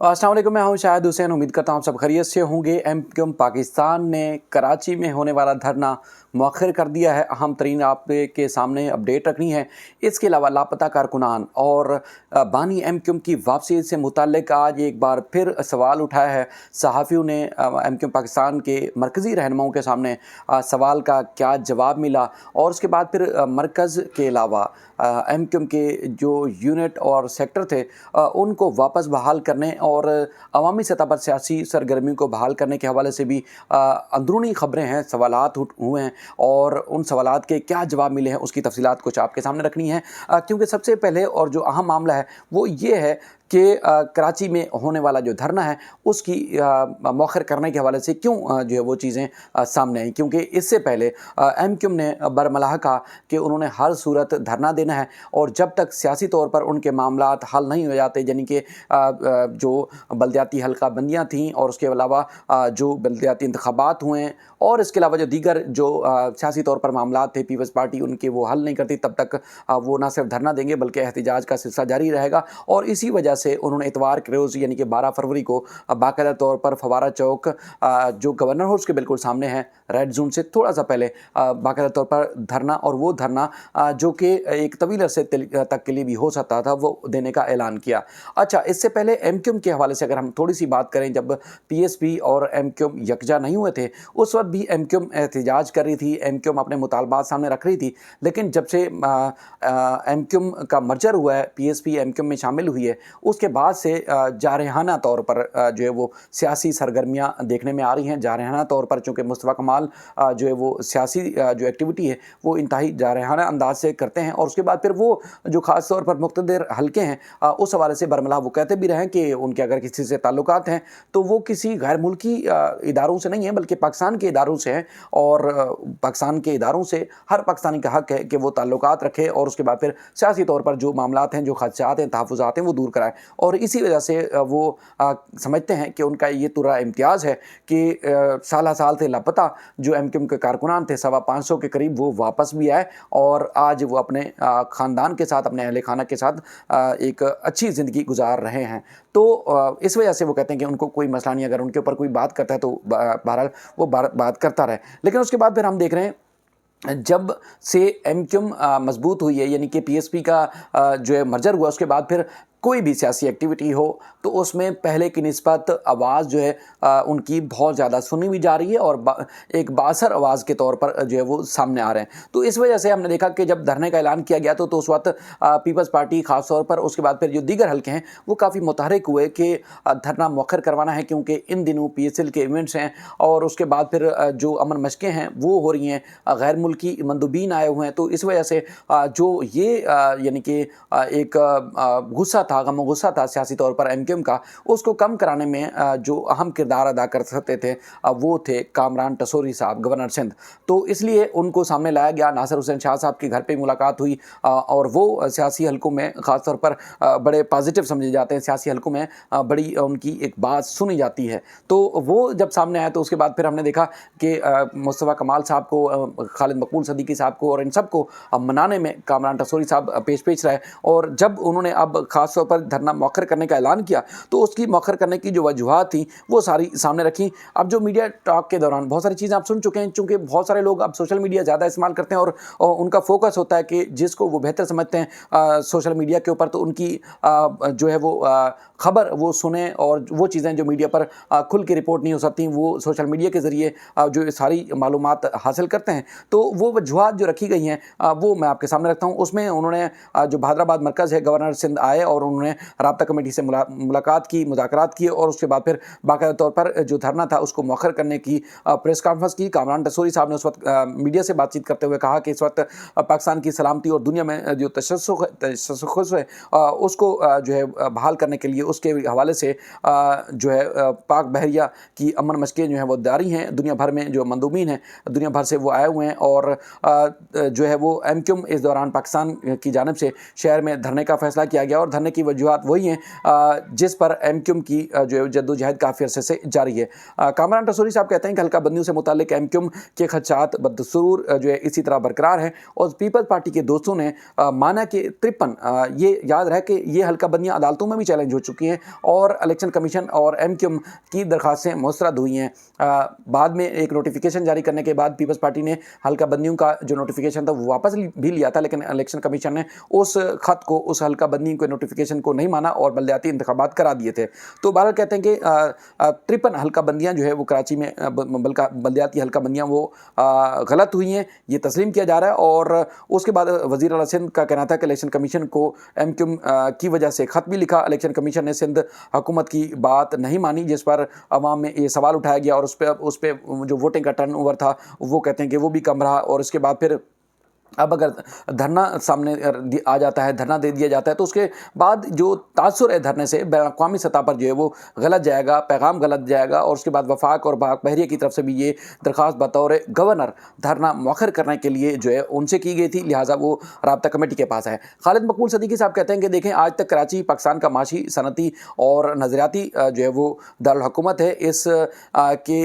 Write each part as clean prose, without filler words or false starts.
अस्सलाम वालेकुम, मैं हूं शाहिद हुसैन। उम्मीद करता हूं आप सब खैरियत से होंगे। एमक्यूएम पाकिस्तान ने कराची में होने वाला धरना मौखर कर दिया है। अहम तरीन आपके सामने अपडेट रखनी है। इसके अलावा लापता कारकुनान और बानी एमक्यूएम की वापसी से मुताल्लिक आज एक बार फिर सवाल उठाया है। सहाफ़ियों ने एमक्यूएम पाकिस्तान के मरकज़ी रहनुमाओं के सामने सवाल का क्या जवाब मिला, और उसके बाद फिर मरकज़ के अलावा एमक्यूएम के जो यूनिट और सेक्टर थे उनको वापस बहाल करने और अवामी सतह पर सियासी सरगर्मियों को बहाल करने के हवाले से भी अंदरूनी ख़बरें हैं, सवालात हुए हैं, और उन सवालात के क्या जवाब मिले हैं उसकी तफसीलात कुछ आपके सामने रखनी है। क्योंकि सबसे पहले और जो अहम मामला है वो ये है कि कराची में होने वाला जो धरना है उसकी मौखर करने के हवाले से क्यों जो है वो चीज़ें सामने आई। क्योंकि इससे पहले एमक्यूएम ने बरमलाह कहा कि उन्होंने हर सूरत धरना देना है, और जब तक सियासी तौर पर उनके मामलात हल नहीं हो जाते, यानी कि जो बल्दियाती हल्का बंदियाँ थीं और उसके अलावा जो बल्दियाती इंतखाबात हुए हैं और इसके अलावा जो दीगर जो सियासी तौर पर मामलात थे, पीपल्स पार्टी उनके वो हल नहीं करती, तब तक वो ना सिर्फ धरना देंगे बल्कि एहतजाज का सिलसिला जारी रहेगा। और इसी वजह से उन्होंने इतवार के रोज़ यानी कि 12 फरवरी को बाकायदा तौर पर फवारा चौक जो गवर्नर हाउस के बिल्कुल सामने है, रेड जोन से थोड़ा सा पहले बाकायदा तौर पर धरना, और वो धरना जो कि एक तवील अरसे तक के लिए भी हो सकता था, वो देने का ऐलान किया। अच्छा, इससे पहले एमक्यूएम के हवाले से अगर हम थोड़ी सी बात करें, जब पीएसपी और एमक्यूएम यकजा नहीं हुए थे उस वक्त भी एमक्यूएम एहतजाज कर रही थी, एमक्यूएम अपने मुतालबात सामने रख रही थी। लेकिन जब से एमक्यूएम का मर्जर हुआ है, पीएसपी एमक्यूएम में शामिल हुई है, उसके बाद से जारहाना तौर पर जो है वो सियासी सरगर्मियाँ देखने में आ रही हैं। जारहाना तौर पर चूँकि मुस्तफ़ा कमाल जो है वो सियासी जो एक्टिविटी है वो इंतहाई जारहाना अंदाज से करते हैं, और उसके बाद फिर वो जो ख़ास तौर पर मुक़्तदर हल्के हैं उस हवाले से बरमला वो कहते भी रहे कि उनके अगर किसी से ताल्लुकात हैं तो वो किसी गैर मुल्की इदारों से नहीं है बल्कि पाकिस्तान के इदारों से हैं, और पाकिस्तान के इदारों से हर पाकिस्तानी का हक़ है कि वो ताल्लुकात रखे और उसके बाद फिर सियासी तौर पर जो मामलात हैं, जो खदशात हैं, तहफ़्फ़ुज़ात हैं, वो दूर कराए। और इसी वजह से वो समझते हैं कि उनका ये तुर्रा इम्तियाज़ है कि साल साल थे लापता जो एमक्यूएम के कारकुनान थे 550 के करीब, वो वापस भी आए और आज वो अपने ख़ानदान के साथ, अपने अहले खाना के साथ एक अच्छी ज़िंदगी गुजार रहे हैं। तो इस वजह से वो कहते हैं कि उनको कोई मसला नहीं, अगर उनके ऊपर कोई बात करता है तो बहरहाल वो बात करता रहे। लेकिन उसके बाद फिर हम देख रहे हैं जब से एमक्यूएम मजबूत हुई है, यानी कि पीएसपी का जो है मर्जर हुआ, उसके बाद फिर कोई भी सियासी एक्टिविटी हो तो उसमें पहले की निस्बत आवाज़ जो है उनकी बहुत ज़्यादा सुनी भी जा रही है और एक बासर आवाज़ के तौर पर जो है वो सामने आ रहे हैं। तो इस वजह से हमने देखा कि जब धरने का ऐलान किया गया तो उस वक्त पीपल्स पार्टी ख़ास तौर पर, उसके बाद फिर जो दीगर हल्के हैं वो काफ़ी मुतहरिक हुए कि धरना मौखर करवाना है, क्योंकि इन दिनों PSL के इवेंट्स हैं और उसके बाद फिर जो अमन मशक़ें हैं वो हो रही हैं, गैर मुल्की मंदूबीन आए हुए हैं। तो इस वजह से जो ये यानी कि एक गुस्सा था, गम गुस्सा था सियासी तौर पर एमक्यूएम का, उसको कम कराने में जो अहम किरदार अदा कर सकते थे वो थे कामरान टसोरी साहब, गवर्नर सिंध। तो इसलिए उनको सामने लाया गया। नासिर हुसैन शाह साहब के घर पे मुलाकात हुई और वो सियासी हलकों में ख़ास तौर पर बड़े पॉजिटिव समझे जाते हैं, सियासी हलकों में बड़ी उनकी एक बात सुनी जाती है। तो वो जब सामने आया तो उसके बाद फिर हमने देखा कि मुस्तफ़ा कमाल साहब को, खालिद मकबूल सदीकी साहब को और इन सब को मनाने में कामरान टसोरी साहब पेश रहे। और जब उन्होंने अब ख़ास तौर पर धरना मौखर करने का ऐलान किया तो उसकी मौखर करने की जो वजूहात थी वो सारी सामने रखी। अब जो मीडिया टॉक के दौरान बहुत सारी चीज़ें आप सुन चुके हैं, चूँकि बहुत सारे लोग अब सोशल मीडिया ज़्यादा इस्तेमाल करते हैं और उनका फोकस होता है कि जिसको वो बेहतर समझते हैं सोशल मीडिया के ऊपर, तो उनकी जो है वो ख़बर वो सुने, और वो चीज़ें जो मीडिया पर खुल के रिपोर्ट नहीं हो सकती वो सोशल मीडिया के ज़रिए जो सारी मालूमात हासिल करते हैं। तो वो वजूहात जो रखी गई हैं वो मैं आपके सामने रखता हूँ। उसमें उन्होंने जो भादराबाद मरकज़ है, गवर्नर सिंध आए और उन्होंने राब्ता कमेटी से मुलाकात की, मुज़ाकरात किए, और उसके बाद फिर बाकायदा तौर पर जो धरना था उसको मौखर करने की प्रेस कॉन्फ्रेंस की। कामरान टसोरी साहब ने उस वक्त मीडिया से बातचीत करते हुए कहा कि इस वक्त पाकिस्तान की सलामती और दुनिया में जो तशस्सुस है उसको जो है बहाल करने के लिए उसके हवाले से जो है पाक बहरिया की अमन मशक़ें जो हैं वो जारी हैं। दुनिया भर में जो मंदूबीन हैं दुनिया भर से वो आए हुए हैं, और जो है वो एमक्यूएम इस दौरान पाकिस्तान की जानिब से शहर में धरने का फ़ैसला किया गया, और धरने की वजूहत वही हैं जिस पर MQM की जो है जद्दोजहद काफ़ी अरसे से जारी है। कामरान रसूली साहब कहते हैं कि हल्का बंदियों से मुताल्लिक MQM के खदशात बदस्तूर जो है इसी तरह बरकरार हैं और पीपल्स पार्टी के दोस्तों ने माना कि 53 ये याद रहे कि ये हल्का बंदियाँ अदालतों में भी चैलेंज हो चुकी हैं और इलेक्शन कमीशन और MQM की दरख्वास्तें मुस्तरद हुई हैं। बाद में एक नोटिफिकेशन जारी करने के बाद पीपल्स पार्टी ने हल्का बंदियों का जो नोटिफिकेशन था वो वापस भी लिया था, लेकिन इलेक्शन कमीशन ने उस खत को, उस हल्का बंदी के नोटिफिकेशन को नहीं माना और बलदियाती इंतखाबात करा दिए थे। तो बहरहाल कहते हैं कि 53 हल्का बंदियाँ जो है वो कराची में बलदियाती हल्का बंदियाँ वो गलत हुई हैं, ये तस्लीम किया जा रहा है। और उसके बाद वज़ीर आला सिंध का कहना था कि इलेक्शन कमीशन को MQM की वजह से ख़त भी लिखा। इलेक्शन कमीशन ने सिंध हुकूमत की बात नहीं मानी, जिस पर अवाम में ये सवाल उठाया गया और उस पर जो वोटिंग का टर्न ओवर था वो कहते हैं कि वो भी कम रहा। और उसके बाद फिर अब अगर धरना सामने आ जाता है, धरना दे दिया जाता है, तो उसके बाद जो तासुर है धरने से बैनुल-अक़वामी सतह पर जो है वो गलत जाएगा, पैगाम गलत जाएगा। और उसके बाद वफाक और बहरिया की तरफ से भी ये दरख्वास्त बतौर गवर्नर धरना मौखर करने के लिए जो है उनसे की गई थी, लिहाजा वो राब्ता कमेटी के पास है। खालिद मकबूल सदीकी साहब कहते हैं कि देखें, आज तक कराची पाकिस्तान का माशी, सनती और नज़रियाती जो है वो दारुल हुकूमत है। इस के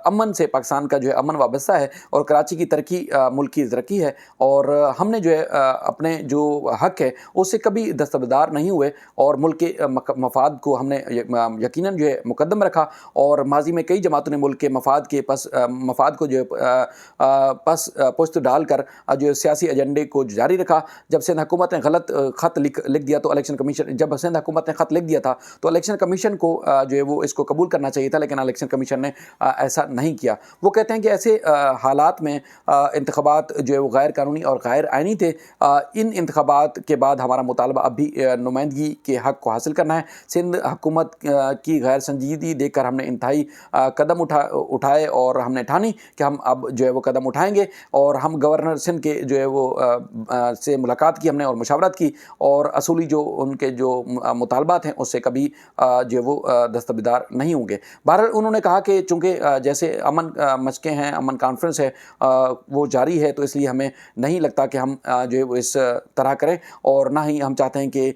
अमन से पाकिस्तान का जो है अमन वाबस्ता है और कराची की तरक्की मुल्क की तरक्की है। और हमने जो है अपने जो हक है उससे कभी दस्तबरदार नहीं हुए और मुल्क के मफाद को हमने यकीनन जो है मुकद्दम रखा। और माजी में कई जमातों ने मुल्क के मफाद को जो है पुश्त डालकर जो सियासी एजेंडे को जारी रखा। जब सिंध हुकूमत ने गलत ख़त लिख दिया तो इलेक्शन कमीशन, जब सिंध हुकूमत ने ख़त लिख दिया था तो इलेक्शन कमीशन को जो है वो इसको कबूल करना चाहिए था, लेकिन इलेक्शन कमीशन ने ऐसा नहीं किया। वो कहते हैं कि ऐसे हालात में इंतखाबात जो है वो गैर कानूनी और गैर आइनी थे। इन इंतखाबात के बाद हमारा मुतालबा अब भी नुमाइंदगी के हक़ को हासिल करना है। सिंध हुकूमत की गैर संजीदगी देखकर हमने इंतहाई कदम उठाए और हमने ठानी कि हम अब जो है वो कदम उठाएंगे। और हम गवर्नर सिंध के जो है वो से मुलाकात की हमने और मुशावरत की और असूली जो उनके जो मुतालबात हैं उससे कभी जो है वो दस्तबरदार नहीं होंगे। बहरहाल उन्होंने कहा कि चूँकि जैसे अमन मशक़ें हैं, अमन कॉन्फ्रेंस है वो जारी है, तो इसलिए हमें नहीं लगता कि हम जो है वो इस तरह करें और ना ही हम चाहते हैं कि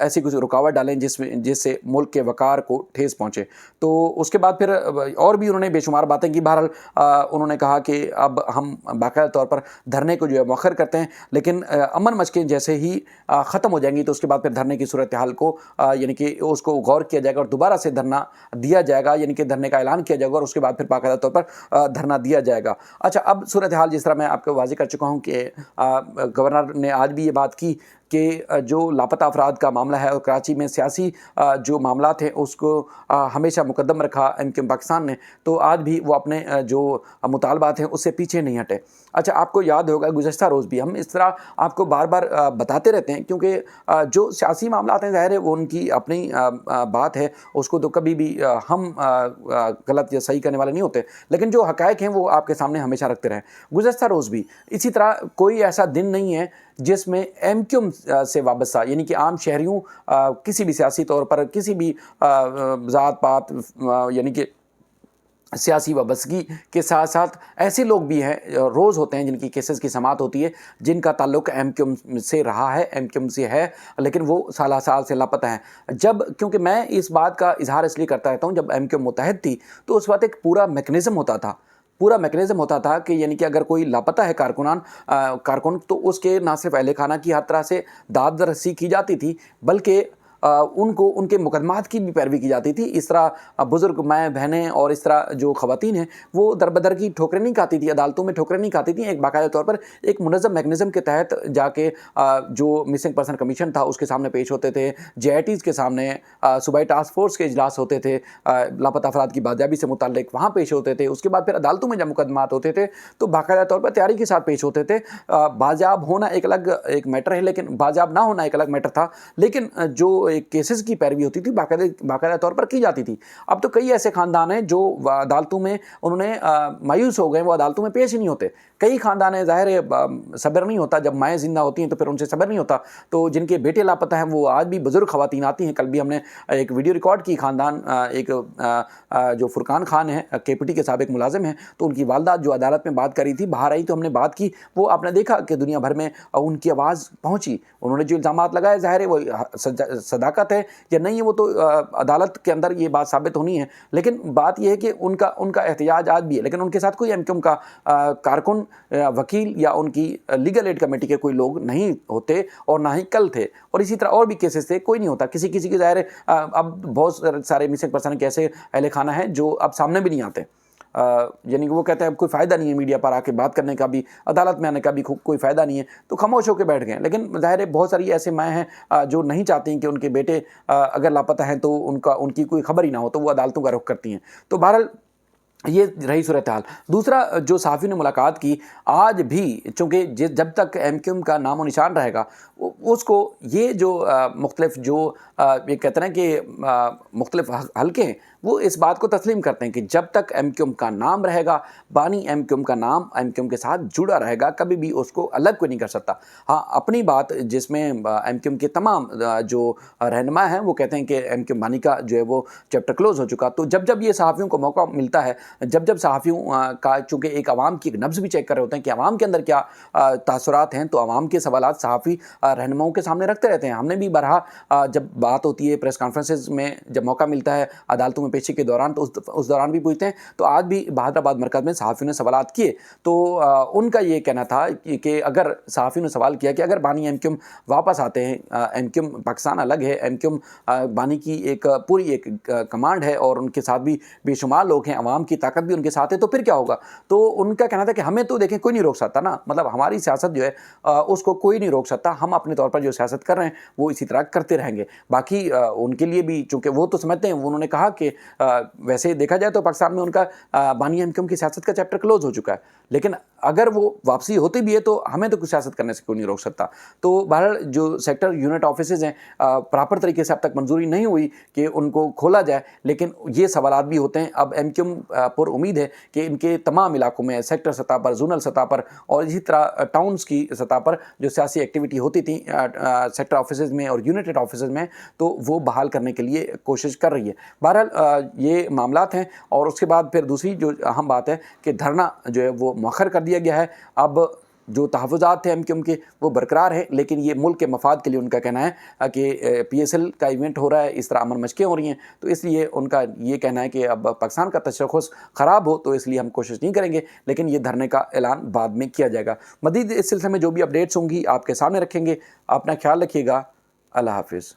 ऐसी कुछ रुकावट डालें जिससे मुल्क के वक़ार को ठेस पहुँचे। तो उसके बाद फिर और भी उन्होंने बेशुमार बातें की। बहरहाल उन्होंने कहा कि अब हम बाकायदा तौर पर धरने को जो है मौखर करते हैं, लेकिन अमन मशक़ें जैसे ही ख़त्म हो जाएंगी तो उसके बाद फिर धरने की सूरत हाल को यानी कि उसको गौर किया जाएगा और दोबारा से धरना दिया जाएगा, यानी कि धरने का ऐलान किया जाएगा और उसके बाद फिर बाकायदा तौर पर धरना दिया जाएगा। अच्छा, अब सूरत हाल जिस तरह मैं आपको वाज़ेह कर चुका हूँ कि गवर्नर ने आज भी ये बात की कि जो लापता अफराद का मामला है और कराची में सियासी जो मामलात हैं उसको हमेशा मुकद्दम रखा MQM पाकिस्तान ने, तो आज भी वो अपने जो मुतालबात हैं उससे पीछे नहीं हटे। अच्छा, आपको याद होगा गुज़श्ता रोज़ भी हम इस तरह आपको बार बार बताते रहते हैं, क्योंकि जो सियासी मामलात हैं ज़ाहिर है वो उनकी अपनी बात है, उसको तो कभी भी हम गलत या सही करने वाले नहीं होते, लेकिन जो हक़ाइक़ हैं वो आपके सामने हमेशा रखते रहें। गुज़श्ता रोज़ भी इसी तरह कोई ऐसा दिन नहीं है जिसमें MQM से वाबस्ता यानी कि आम शहरियों किसी भी सियासी तौर पर किसी भी ज़ात पात यानी कि सियासी वाबस्तगी के साथ साथ ऐसे लोग भी हैं, रोज़ होते हैं जिनकी केसेस की समाअत होती है, जिनका ताल्लुक़ MQM से रहा है, MQM से है, लेकिन वो साल से लापता हैं। क्योंकि मैं इस बात का इजहार इसलिए करता रहता हूँ, जब MQM मुत्तहद थी तो उस वक्त एक पूरा मैकेनिज़्म होता था कि यानी कि अगर कोई लापता है कारकुन तो उसके ना सिर्फ अहले खाना की हर तरह से दाद रसी की जाती थी, बल्कि उनको उनके मुकदमात की भी पैरवी की जाती थी। इस तरह बुज़ुर्ग माएँ बहनें और इस तरह जो ख़वातीन हैं वो दर बदर की ठोकरें नहीं खाती थी, अदालतों में ठोकरें नहीं खाती थी। एक बाकायदा तौर पर एक मुनज़्ज़म मैकेनिज़्म के तहत जाके जो मिसिंग पर्सन कमीशन था उसके सामने पेश होते थे, JITs के सामने सूबाई टास्क फोर्स के इजलास होते थे, लापता अफराद की बाजियाबी से मुतल्लिक़ वहाँ पेश होते थे। उसके बाद फिर अदालतों में जब मुकदमात होते थे तो बाकायदा तौर पर तैयारी के साथ पेश होते थे। बाजियाब होना एक मैटर है, लेकिन बाजियाब ना होना एक अलग मैटर था, लेकिन जो केसेस की पैरवी होती थी बाकायदा तौर पर की जाती थी। अब तो कई ऐसे ख़ानदान हैं जो अदालतों में उन्होंने मायूस हो गए, वो अदालतों में पेश ही नहीं होते। कई ख़ानदान हैं, ज़ाहिर है सब्र नहीं होता, जब माएँ ज़िंदा होती हैं तो फिर उनसे सब्र नहीं होता, तो जिनके बेटे लापता हैं वो आज भी बुज़ुर्ग ख़वातीन आती हैं। कल भी हमने एक वीडियो रिकॉर्ड की, ख़ानदान एक जो फुरकान खान है KPT के साबिक़ मुलाजिम हैं, तो उनकी वालदा जो अदालत में बात करी थी, बाहर आई तो हमने बात की, वो आपने देखा कि दुनिया भर में उनकी आवाज़ पहुँची। उन्होंने जो इल्ज़ामात लगाए ज़ाहिर है वो صداقت ہے یا نہیں ہے وہ تو عدالت کے اندر یہ بات ثابت ہونی ہے، لیکن بات یہ ہے کہ ان کا احتجاج آج بھی ہے، لیکن ان کے ساتھ کوئی ایم کیو ایم کا کارکن، وکیل یا ان کی لیگل ایڈ کمیٹی کے کوئی لوگ نہیں ہوتے، اور نہ ہی کل تھے، اور اسی طرح اور بھی کیسز تھے، کوئی نہیں ہوتا کسی کی ظاہر ہے۔ اب بہت سارے مسنگ پرسن کے ایسے اہل خانہ ہیں جو اب سامنے بھی نہیں آتے، یعنی کہ وہ کہتے ہیں اب کوئی فائدہ نہیں ہے میڈیا پر آ کے بات کرنے کا بھی، عدالت میں آنے کا بھی کوئی فائدہ نہیں ہے، تو خاموش ہو کے بیٹھ گئے۔ لیکن ظاہر ہے بہت ساری ایسے مائیں ہیں جو نہیں چاہتی ہیں کہ ان کے بیٹے اگر لاپتہ ہیں تو ان کی کوئی خبر ہی نہ ہو، تو وہ عدالتوں کا رخ کرتی ہیں۔ تو بہرحال یہ رہی صورتحال۔ دوسرا، جو صحافی نے ملاقات کی، آج بھی چونکہ جب تک ایم کیو ایم کا نام و نشان رہے گا، اس کو یہ جو مختلف جو یہ کہتے ہیں کہ مختلف حلقے ہیں، وہ اس بات کو تسلیم کرتے ہیں کہ جب تک ایم کیو ایم کا نام رہے گا، بانی ایم کیو ایم کا نام ایم کیو ایم کے ساتھ جڑا رہے گا، کبھی بھی اس کو الگ کوئی نہیں کر سکتا۔ ہاں، اپنی بات جس میں ایم کیو ایم کے تمام جو رہنما ہیں وہ کہتے ہیں کہ ایم کیو ایم بانی کا جو ہے وہ چیپٹر کلوز ہو چکا، تو جب یہ صحافیوں کو موقع ملتا ہے، جب صحافیوں کا چونکہ ایک عوام کی ایک نبض بھی چیک کر رہے ہوتے ہیں کہ عوام کے اندر کیا تاثرات ہیں، تو عوام کے سوالات صحافی رہنماؤں کے سامنے رکھتے رہتے ہیں۔ ہم نے بھی بارہا جب بات ہوتی ہے پریس کانفرنسز میں، جب موقع ملتا ہے عدالتوں میں پیشی کے دوران، تو اس دوران بھی پوچھتے ہیں، تو آج بھی بہادر آباد مرکز میں صحافیوں نے سوالات کیے، تو ان کا یہ کہنا تھا کہ اگر صحافیوں نے سوال کیا کہ اگر بانی ایم کیو ایم واپس آتے ہیں، ایم کیو ایم پاکستان الگ ہے، ایم کیو ایم بانی کی ایک پوری ایک کمانڈ ہے اور ان کے ساتھ بھی بے شمار لوگ ہیں، عوام کی طاقت بھی ان کے ساتھ ہے، تو پھر کیا ہوگا؟ تو ان کا کہنا تھا کہ ہمیں تو دیکھیں کوئی نہیں روک سکتا نا، مطلب ہماری سیاست جو ہے اس کو کوئی نہیں روک سکتا، ہم اپنے طور پر جو سیاست کر رہے ہیں وہ اسی طرح کرتے رہیں گے۔ باقی ان کے لیے بھی چونکہ وہ تو سمجھتے ہیں، انہوں نے کہا کہ ویسے دیکھا جائے تو پاکستان میں ان کا بانی ایم کیو ایم کی سیاست کا چیپٹر کلوز ہو چکا ہے، لیکن اگر وہ واپسی ہوتی بھی ہے تو ہمیں تو کچھ سیاست کرنے سے کوئی نہیں روک سکتا۔ تو بہرحال جو سیکٹر یونٹ آفیسز ہیں، پراپر طریقے سے اب تک منظوری نہیں ہوئی کہ ان کو کھولا جائے، لیکن یہ سوالات بھی ہوتے ہیں۔ اب ایم کیو ایم پر امید ہے کہ ان کے تمام علاقوں میں سیکٹر سطح پر، زونل سطح پر اور اسی طرح ٹاؤنز کی سطح پر جو سیاسی ایکٹیویٹی ہوتی تھی سیکٹر آفیسز میں اور یونٹڈ آفیسز میں، تو وہ بحال کرنے کے لیے کوشش کر رہی ہے۔ بہرحال یہ معاملات ہیں، اور اس کے بعد پھر دوسری جو اہم بات ہے کہ دھرنا جو ہے وہ مؤخر کر دیا گیا ہے۔ اب جو تحفظات تھے ایم کیو ایم کے وہ برقرار ہیں، لیکن یہ ملک کے مفاد کے لیے ان کا کہنا ہے کہ پی ایس ایل کا ایونٹ ہو رہا ہے، اس طرح امن مشقیں ہو رہی ہیں، تو اس لیے ان کا یہ کہنا ہے کہ اب پاکستان کا تشخص خراب ہو تو اس لیے ہم کوشش نہیں کریں گے، لیکن یہ دھرنے کا اعلان بعد میں کیا جائے گا۔ مزید اس سلسلے میں جو بھی اپڈیٹس ہوں گی آپ کے سامنے رکھیں گے۔ اپنا خیال رکھیے گا۔ اللہ حافظ۔